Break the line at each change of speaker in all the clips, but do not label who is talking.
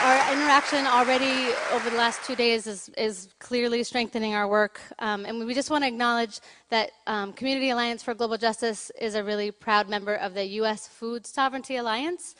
our interaction already over the last 2 days is clearly strengthening our work. And we just want to acknowledge that Community Alliance for Global Justice is a really proud member of the U.S. Food Sovereignty Alliance,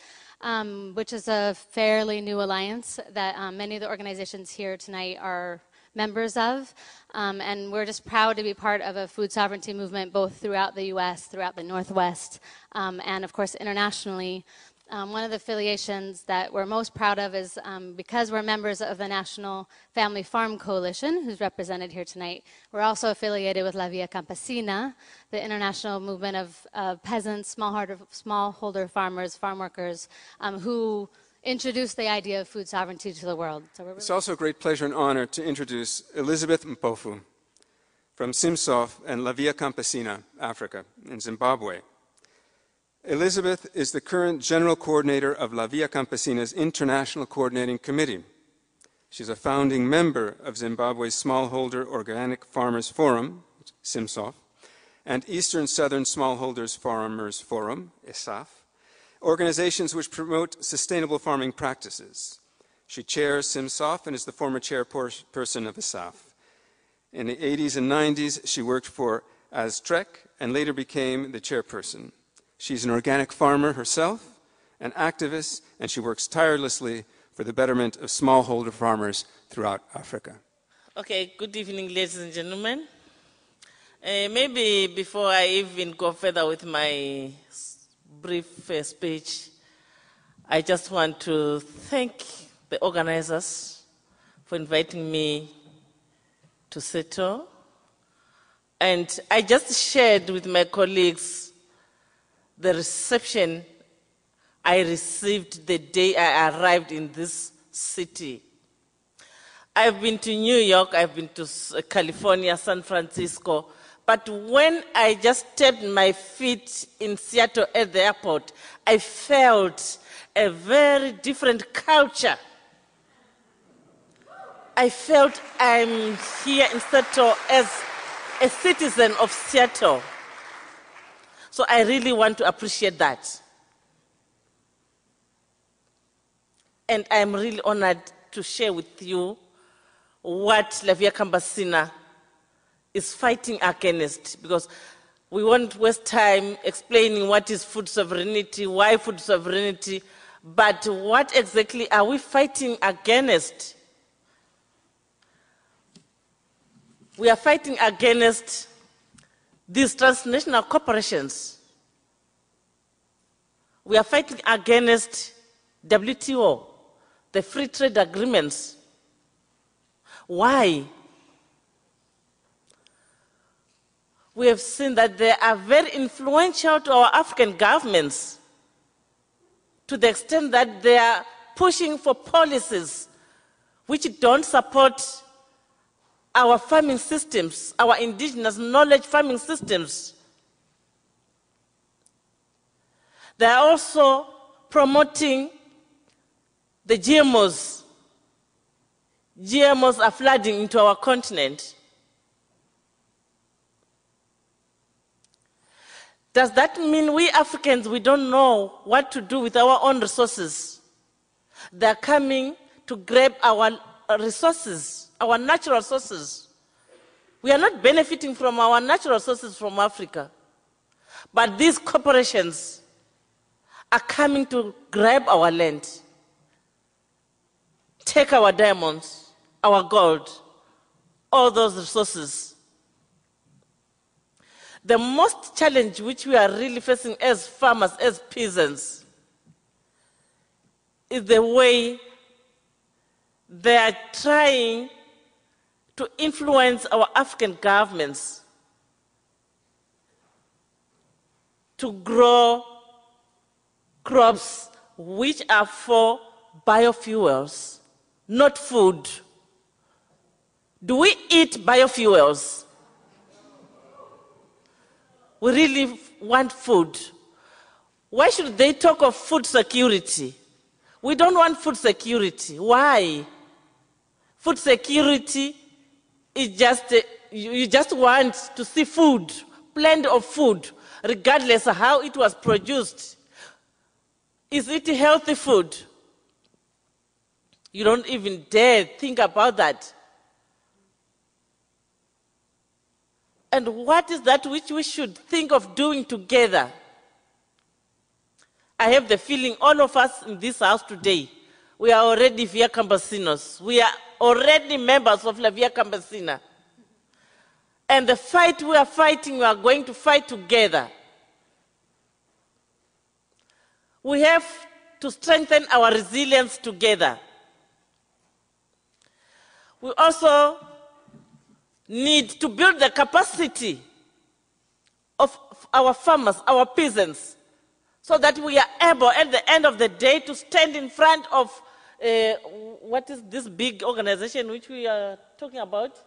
which is a fairly new alliance that many of the organizations here tonight are members of. And we're just proud to be part of a food sovereignty movement both throughout the U.S., throughout the Northwest, and of course internationally. One of the affiliations that we're most proud of is because we're members of the National Family Farm Coalition, who's represented here tonight. We're also affiliated with La Via Campesina, the international movement of peasants, smallholder farmers, farm workers, who introduced the idea of food sovereignty to the world. So it's
also a great pleasure and honor to introduce Elizabeth Mpofu from Simsof and La Via Campesina, Africa, in Zimbabwe. Elizabeth is the current General Coordinator of La Via Campesina's International Coordinating Committee. She's a founding member of Zimbabwe's Smallholder Organic Farmers Forum, SIMSOF, and Eastern Southern Smallholders Farmers Forum, ESAF, organizations which promote sustainable farming practices. She chairs SIMSOF and is the former chairperson of ESAF. In the 80s and 90s, she worked for ASTREC and later became the chairperson. She's an organic farmer herself, an activist, and she works tirelessly for the betterment of smallholder farmers throughout Africa.
Okay, good evening, ladies and gentlemen. Maybe before I even go further with my brief speech, I just want to thank the organizers for inviting me to settle. And I just shared with my colleagues the reception I received the day I arrived in this city. I've been to New York, I've been to California, San Francisco, but when I just stepped my feet in Seattle at the airport, I felt a very different culture. I felt I'm here in Seattle as a citizen of Seattle. So I really want to appreciate that. And I'm really honored to share with you what La Via Campesina is fighting against, because we won't waste time explaining what is food sovereignty, why food sovereignty, but what exactly are we fighting against? We are fighting against these transnational corporations. We are fighting against WTO, the free trade agreements. Why? We have seen that they are very influential to our African governments to the extent that they are pushing for policies which don't support our farming systems, our indigenous knowledge farming systems. They are also promoting the GMOs. GMOs are flooding into our continent. Does that mean we Africans, we don't know what to do with our own resources? They're coming to grab our resources, our natural sources. We are not benefiting from our natural sources from Africa. But these corporations are coming to grab our land, take our diamonds, our gold, all those resources. The most challenge which we are really facing as farmers, as peasants, is the way they are trying to influence our African governments to grow crops which are for biofuels, not food. Do we eat biofuels? We really want food. Why should they talk of food security? We don't want food security. Why? Food security is just, you just want to see food, plenty of food, regardless of how it was produced. Is it healthy food? You don't even dare think about that. And what is that which we should think of doing together? I have the feeling all of us in this house today, we are already via Campesinos. We are already members of La Via Campesina. And the fight we are fighting, we are going to fight together. We have to strengthen our resilience together. We also need to build the capacity of our farmers, our peasants, so that we are able at the end of the day to stand in front of what is this big organization which we are talking about?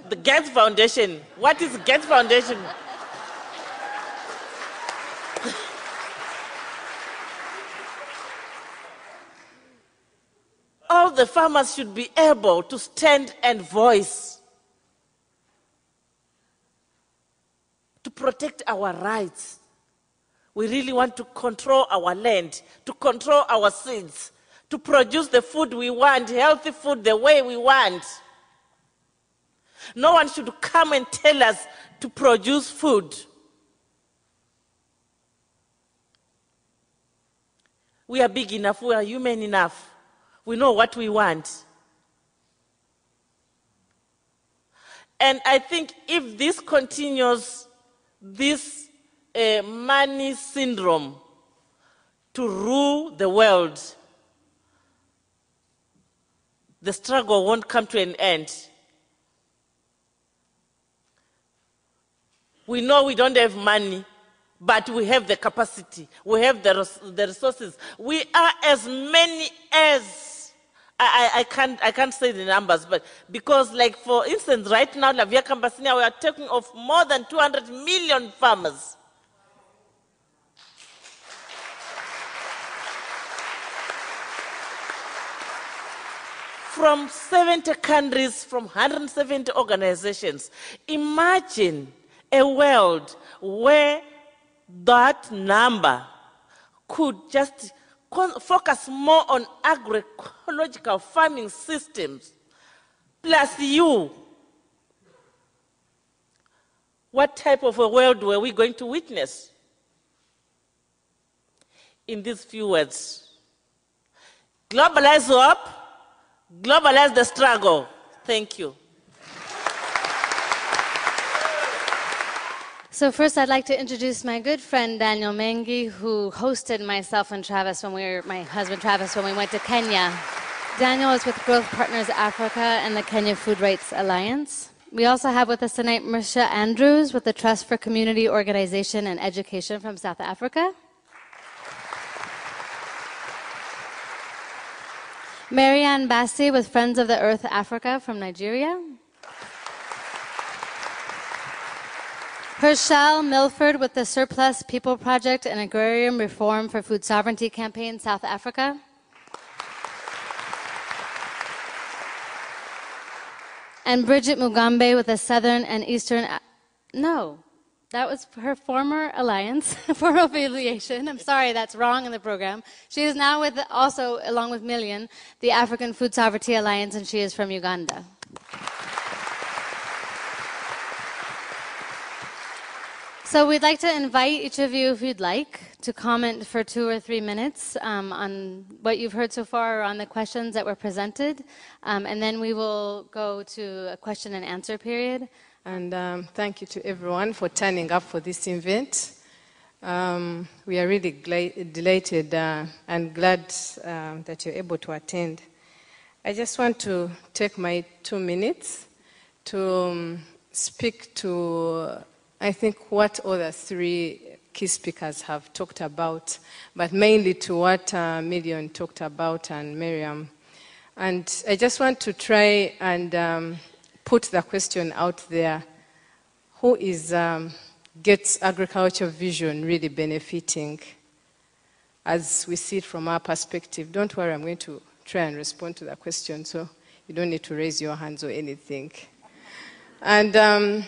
The Gates Foundation. What is Gates Foundation? All the farmers should be able to stand and voice to protect our rights. We really want to control our land, to control our seeds, to produce the food we want, healthy food the way we want. No one should come and tell us to produce food. We are big enough, we are human enough. We know what we want. And I think if this continues, this money syndrome to rule the world, the struggle won't come to an end. We know we don't have money, but we have the capacity. We have the resources. We are as many as, I can't say the numbers, but because, like, for instance, right now, La Via Campesina, we are talking of more than 200 million farmers. From 70 countries, from 170 organizations. Imagine a world where that number could just focus more on agroecological farming systems, plus you. What type of a world were we going to witness? In these few words, globalize hope, globalize the struggle. Thank you.
So first, I'd like to introduce my good friend Daniel Mengi, who hosted myself and Travis my husband Travis, when we went to Kenya. Daniel is with Growth Partners Africa and the Kenya Food Rights Alliance. We also have with us tonight Marisha Andrews with the Trust for Community Organization and Education from South Africa. Marianne Bassi with Friends of the Earth Africa from Nigeria. Herschel Milford with the Surplus People Project and Agrarian Reform for Food Sovereignty Campaign, South Africa. And Bridget Mugambe with the Southern and Eastern... No, that was her former alliance for affiliation. I'm sorry, that's wrong in the program. She is now with, also, along with Million, the African Food Sovereignty Alliance, and she is from Uganda. So we'd like to invite each of you, if you'd like, to comment for 2 or 3 minutes on what you've heard so far or on the questions that were presented. And then we will go to a question and answer period.
And thank you to everyone for turning up for this event. We are really delighted and glad that you're able to attend. I just want to take my 2 minutes to speak to, I think, what other 3 key speakers have talked about, but mainly to what Million talked about and Mariam. And I just want to try and put the question out there: who is Gates Agriculture Vision really benefiting as we see it from our perspective? Don't worry, I'm going to try and respond to that question, so you don't need to raise your hands or anything. And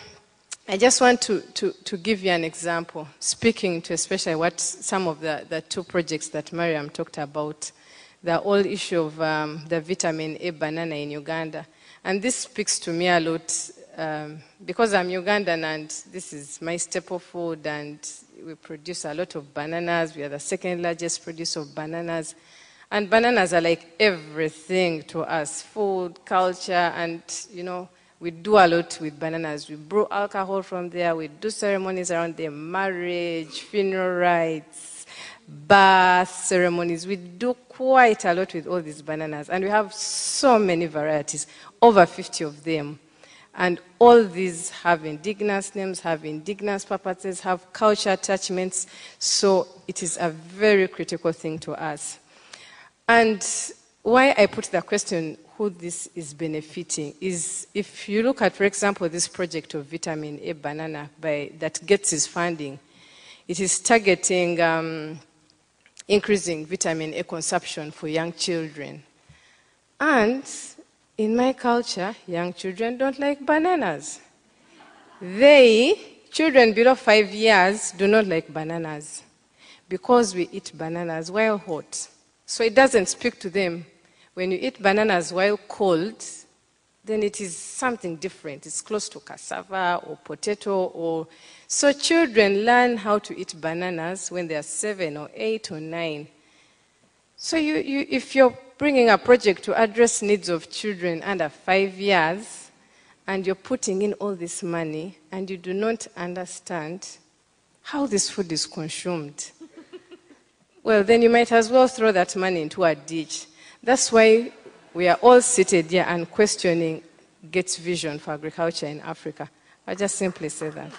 I just want to give you an example, speaking to especially what some of the 2 projects that Mariam talked about, the whole issue of the vitamin A banana in Uganda. And this speaks to me a lot because I'm Ugandan and this is my staple food, and we produce a lot of bananas. We are the second largest producer of bananas. And bananas are like everything to us, food, culture, and, you know, we do a lot with bananas. We brew alcohol from there. We do ceremonies around them, marriage, funeral rites, birth ceremonies. We do quite a lot with all these bananas. And we have so many varieties, over 50 of them. And all these have indigenous names, have indigenous purposes, have culture attachments. So it is a very critical thing to us. And why I put the question, who this is benefiting, is if you look at, for example, this project of vitamin A banana that gets its funding, it is targeting increasing vitamin A consumption for young children. And in my culture, young children don't like bananas. Children below 5 years, do not like bananas because we eat bananas while hot. So it doesn't speak to them. When you eat bananas while cold, then it is something different. It's close to cassava or potato. So children learn how to eat bananas when they are 7 or 8 or 9. So if you're bringing a project to address needs of children under 5 years, and you're putting in all this money, and you do not understand how this food is consumed, well, then you might as well throw that money into a ditch. That's why we are all seated here and questioning Gates' vision for agriculture in Africa. I just simply say that.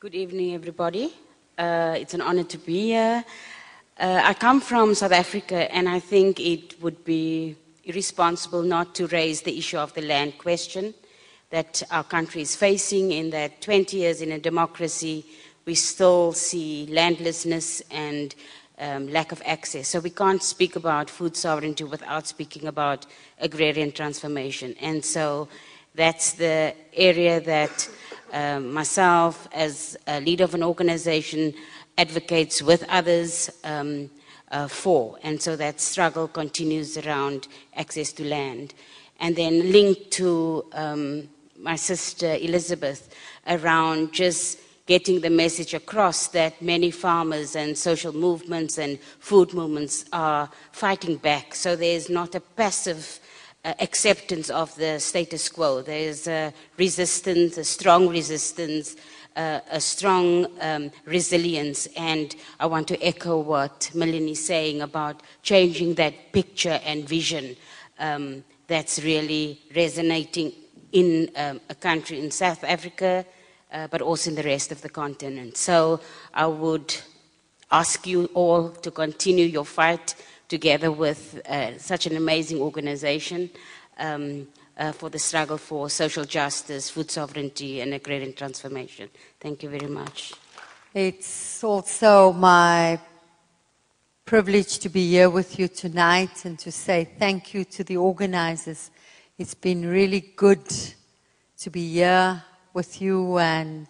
Good evening, everybody. It's an honor to be here. I come from South Africa, and I think it would be irresponsible not to raise the issue of the land question that our country is facing, in that 20 years in a democracy, we still see landlessness and lack of access. So we can't speak about food sovereignty without speaking about agrarian transformation. And so that's the area that myself, as a leader of an organization, advocates with others for. And so that struggle continues around access to land. And then linked to my sister Elizabeth around just getting the message across that many farmers and social movements and food movements are fighting back. So there's not a passive acceptance of the status quo. There's a resistance, a strong resistance, a strong resilience. And I want to echo what Million is saying about changing that picture and vision that's really resonating in a country in South Africa, but also in the rest of the continent. So I would ask you all to continue your fight together with such an amazing organization for the struggle for social justice, food sovereignty, and agrarian transformation. Thank you very much.
It's also my privilege to be here with you tonight and to say thank you to the organizers. It's been really good to be here with you and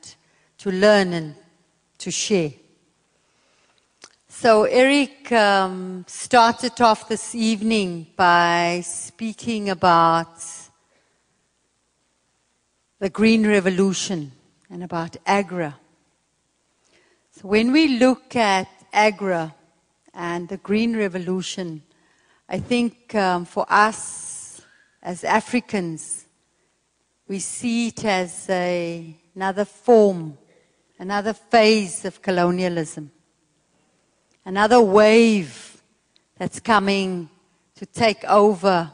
to learn and to share. So Eric started off this evening by speaking about the Green Revolution and about AGRA. So when we look at AGRA and the Green Revolution, I think for us as Africans, we see it as another form, another phase of colonialism, another wave that's coming to take over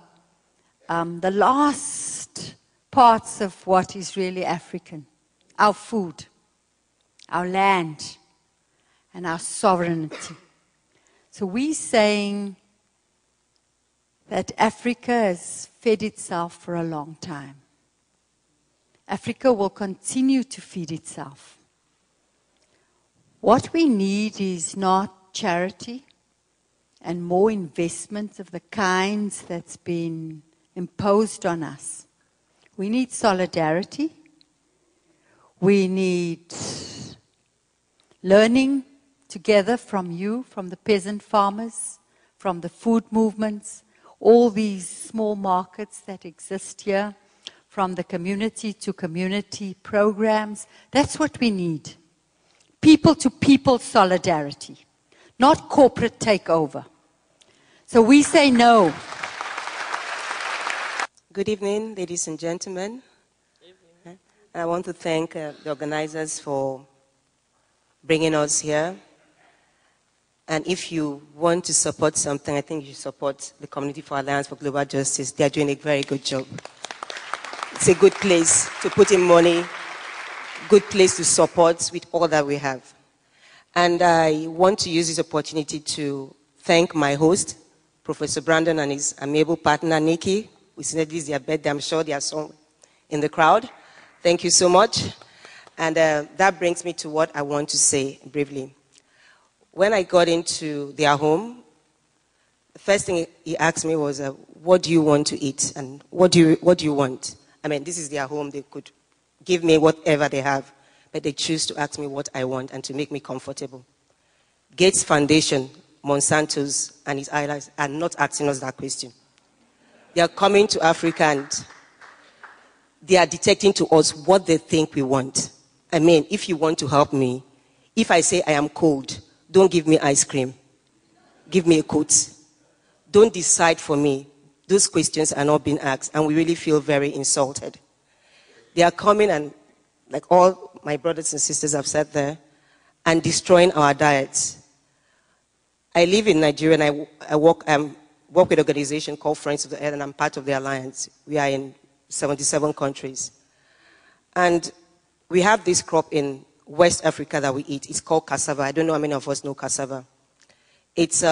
the last parts of what is really African, our food, our land, and our sovereignty. So we're saying that Africa has fed itself for a long time. Africa will continue to feed itself. What we need is not charity and more investment of the kinds that's been imposed on us. We need solidarity. We need learning together from you, from the peasant farmers, from the food movements, all these small markets that exist here, from the community to community programs. That's what we need. People to people solidarity, not corporate takeover. So we say no.
Good evening, ladies and gentlemen. I want to thank the organizers for bringing us here. And if you want to support something, I think you should support the Community for Alliance for Global Justice. They're doing a very good job. It's a good place to put in money, good place to support with all that we have. And I want to use this opportunity to thank my host, Professor Brandon, and his amiable partner, Nikki. We said this is their birthday. I'm sure they are some in the crowd. Thank you so much. And that brings me to what I want to say briefly. When I got into their home, the first thing he asked me was, what do you want to eat? And what do you want? I mean, this is their home. They could give me whatever they have, but they choose to ask me what I want and to make me comfortable. Gates Foundation, Monsanto's, and his allies are not asking us that question. They are coming to Africa and they are detecting to us what they think we want. I mean, if you want to help me, if I say I am cold, don't give me ice cream. Give me a coat. Don't decide for me. Those questions are not being asked, and we really feel very insulted. They are coming and, like all my brothers and sisters have said there, and destroying our diets. I live in Nigeria, and I work with an organization called Friends of the Earth, and I'm part of the alliance. We are in 77 countries. And we have this crop in West Africa that we eat. It's called cassava. I don't know how many of us know cassava. It's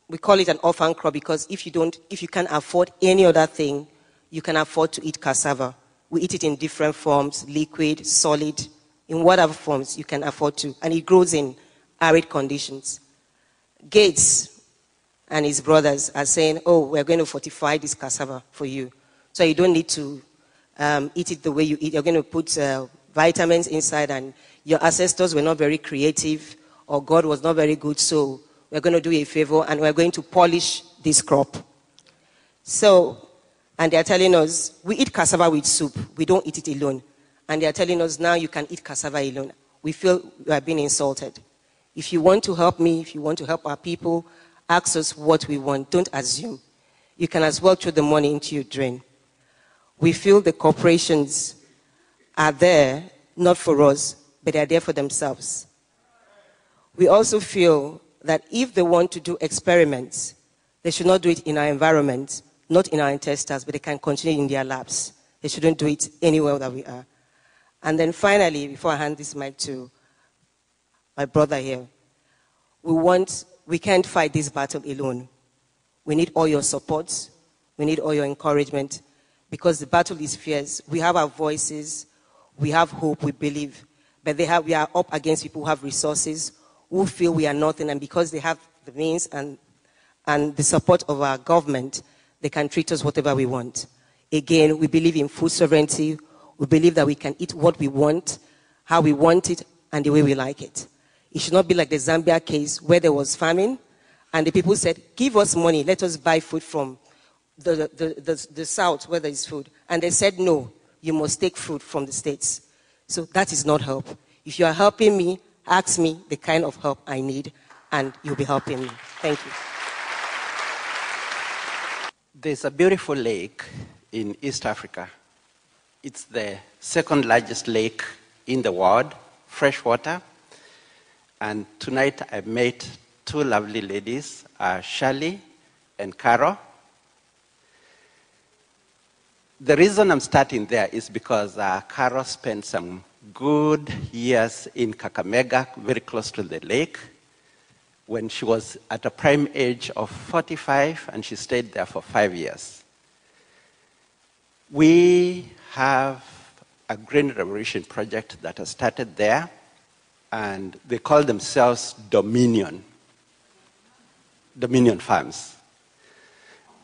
we call it an orphan crop because if you can't afford any other thing, you can afford to eat cassava. We eat it in different forms, liquid, solid, in whatever forms you can afford to. And it grows in arid conditions. Gates and his brothers are saying, oh, we're going to fortify this cassava for you. So you don't need to eat it the way you eat. You're going to put vitamins inside, and your ancestors were not very creative, or God was not very good, so we're going to do you a favor, and we're going to polish this crop. So, and they're telling us, we eat cassava with soup. We don't eat it alone. And they're telling us, now you can eat cassava alone. We feel we are being insulted. If you want to help me, if you want to help our people, ask us what we want. Don't assume. You can as well throw the money into your drain. We feel the corporations are there, not for us, but they're there for themselves. We also feel that if they want to do experiments, they should not do it in our environment, not in our intestines, but they can continue in their labs. They shouldn't do it anywhere that we are. And then finally, before I hand this mic to my brother here, we can't fight this battle alone. We need all your support. We need all your encouragement, because the battle is fierce. We have our voices. We have hope, we believe. But we are up against people who have resources, who feel we are nothing, and because they have the means and the support of our government, they can treat us whatever we want. Again, we believe in food sovereignty. We believe that we can eat what we want, how we want it, and the way we like it. It should not be like the Zambia case where there was famine, and the people said, give us money, let us buy food from the south where there is food. And they said, no, you must take food from the States. So that is not help. If you are helping me, ask me the kind of help I need, and you'll be helping me. Thank you.
There's a beautiful lake in East Africa. It's the second largest lake in the world, freshwater. And tonight I met two lovely ladies, Shirley and Carol. The reason I'm starting there is because Carol spent some good years in Kakamega, very close to the lake, when she was at a prime age of 45, and she stayed there for 5 years. We have a Green Revolution project that has started there, and they call themselves Dominion Farms.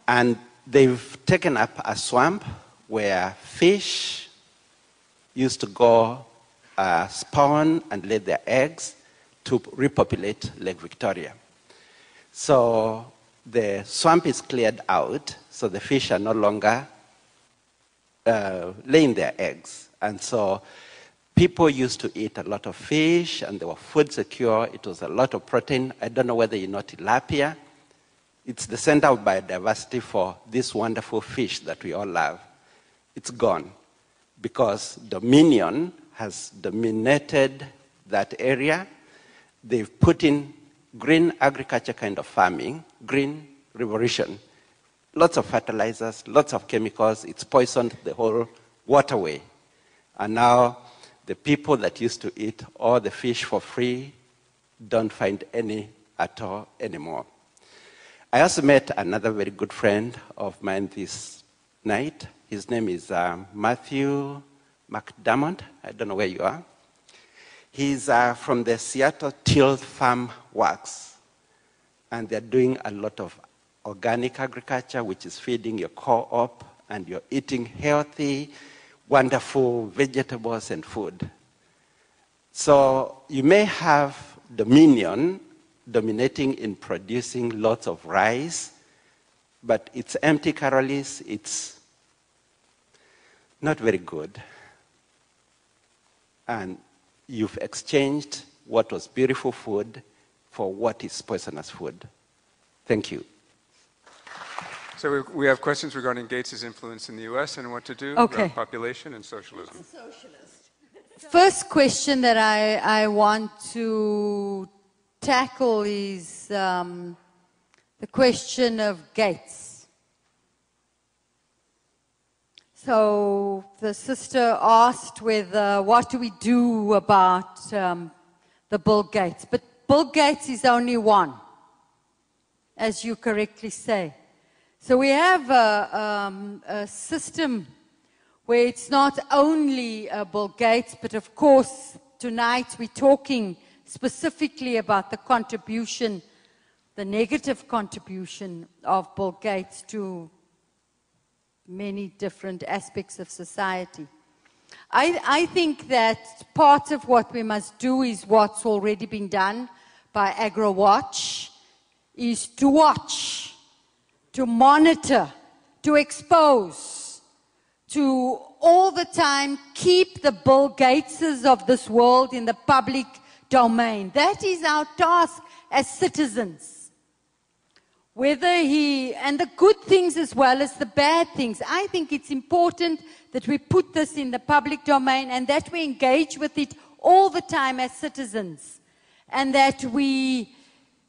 And they've taken up a swamp where fish used to go spawn and lay their eggs. to repopulate Lake Victoria. So the swamp is cleared out, so the fish are no longer laying their eggs. And so people used to eat a lot of fish, and they were food secure. It was a lot of protein. I don't know whether you know tilapia. It's the center of biodiversity for this wonderful fish that we all love. It's gone because Dominion has dominated that area. They've put in green agriculture kind of farming, green revolution. Lots of fertilizers, lots of chemicals. It's poisoned the whole waterway. And now the people that used to eat all the fish for free don't find any at all anymore. I also met another very good friend of mine this night. His name is Matthew McDermott. I don't know where you are. He's from the Seattle Till Farm Works. And they're doing a lot of organic agriculture, which is feeding your co-op, and you're eating healthy, wonderful vegetables and food. So you may have Dominion dominating in producing lots of rice, but it's empty calories, it's not very good. And you've exchanged what was beautiful food for what is poisonous food. Thank you.
So we have questions regarding Gates' influence in the U.S. and what to do
Okay.
around population and socialism.
First question that I want to tackle is the question of Gates. So the sister asked what do we do about the Bill Gates? But Bill Gates is only one, as you correctly say. So we have a system where it's not only Bill Gates, but of course tonight we're talking specifically about the contribution, the negative contribution of Bill Gates to many different aspects of society. I think that part of what we must do is what's already been done by AGRA-Watch, is to watch, to monitor, to expose, to all the time keep the Bill Gateses of this world in the public domain. That is our task as citizens. And the good things as well as the bad things. I think it's important that we put this in the public domain and that we engage with it all the time as citizens. And that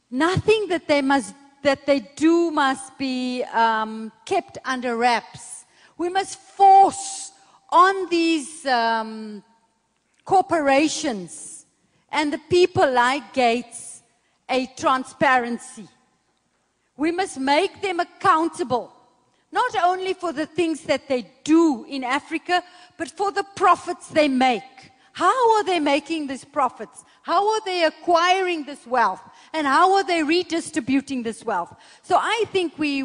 nothing that they do must be kept under wraps. We must force on these corporations and the people like Gates a transparency. We must make them accountable, not only for the things that they do in Africa, but for the profits they make. How are they making these profits? How are they acquiring this wealth? And how are they redistributing this wealth? So I think we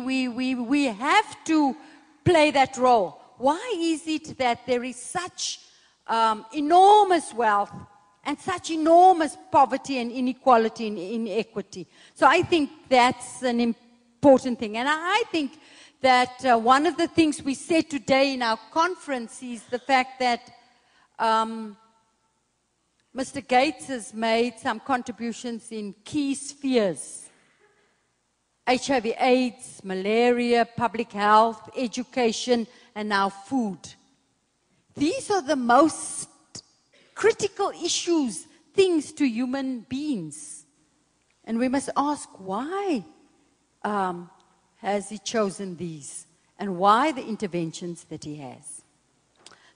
have to play that role. Why is it that there is such enormous wealth and such enormous poverty and inequality and inequity? So I think that's an important thing. And I think that one of the things we said today in our conference is the fact that Mr. Gates has made some contributions in key spheres. HIV, AIDS, malaria, public health, education, and now food. These are the most critical issues, things to human beings. And we must ask why has he chosen these and why the interventions that he has.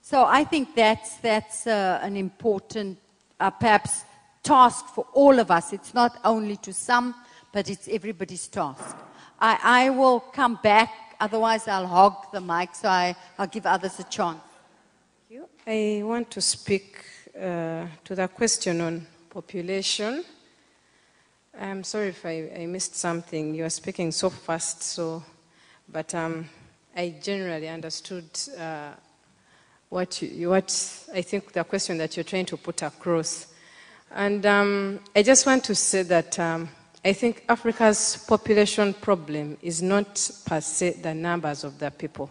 So I think that's an important perhaps task for all of us. It's not only to some, but it's everybody's task. I will come back, otherwise I'll hog the mic, so I'll give others a chance.
Thank you. I want to speak to the question on population. I'm sorry if I missed something. You are speaking so fast, but I generally understood what I think the question that you're trying to put across. And I just want to say that I think Africa's population problem is not per se the numbers of the people.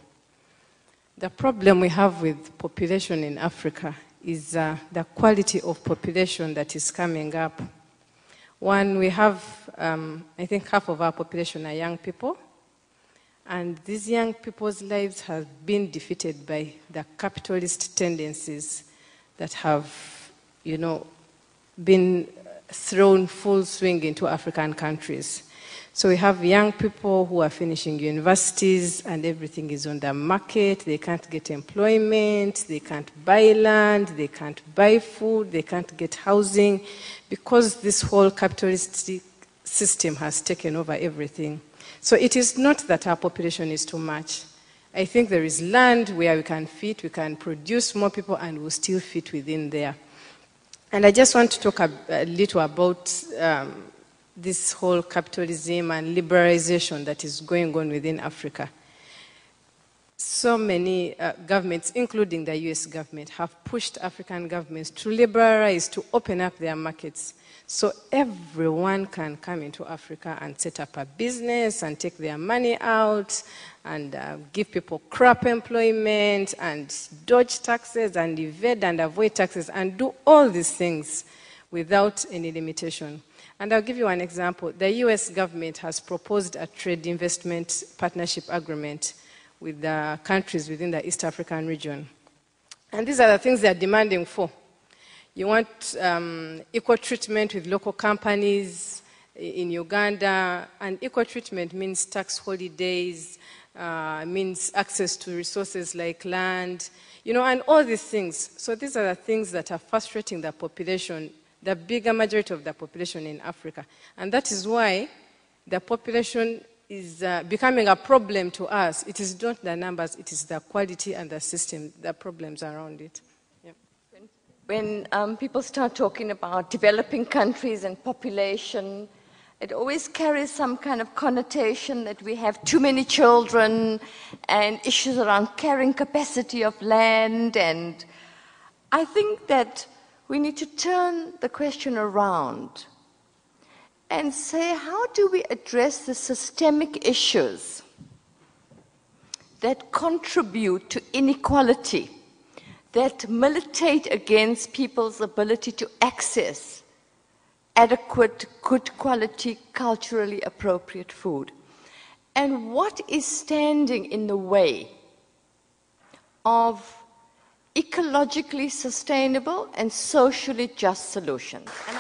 The problem we have with population in Africa is the quality of population that is coming up. One, we have, I think half of our population are young people, and these young people's lives have been defeated by the capitalist tendencies that have, you know, been thrown full swing into African countries. So we have young people who are finishing universities and everything is on the market. They can't get employment, they can't buy land, they can't buy food, they can't get housing because this whole capitalist system has taken over everything. So it is not that our population is too much. I think there is land where we can fit, we can produce more people and we'll still fit within there. And I just want to talk a little about this whole capitalism and liberalization that is going on within Africa. So many governments, including the US government, have pushed African governments to liberalize, to open up their markets. So everyone can come into Africa and set up a business and take their money out and give people crap employment and dodge taxes and evade and avoid taxes and do all these things without any limitation. And I'll give you an example. The US government has proposed a trade investment partnership agreement with the countries within the East African region. And these are the things they're demanding for. You want equal treatment with local companies in Uganda, and equal treatment means tax holidays, means access to resources like land, you know, and all these things. So these are the things that are frustrating the population, the bigger majority of the population in Africa. And that is why the population is becoming a problem to us. It is not the numbers, it is the quality and the system, the problems around it. Yep.
When people start talking about developing countries and population, it always carries some kind of connotation that we have too many children and issues around carrying capacity of land. And I think that we need to turn the question around and say, how do we address the systemic issues that contribute to inequality, that militate against people's ability to access adequate, good quality, culturally appropriate food? And what is standing in the way of ecologically sustainable and socially just solutions? And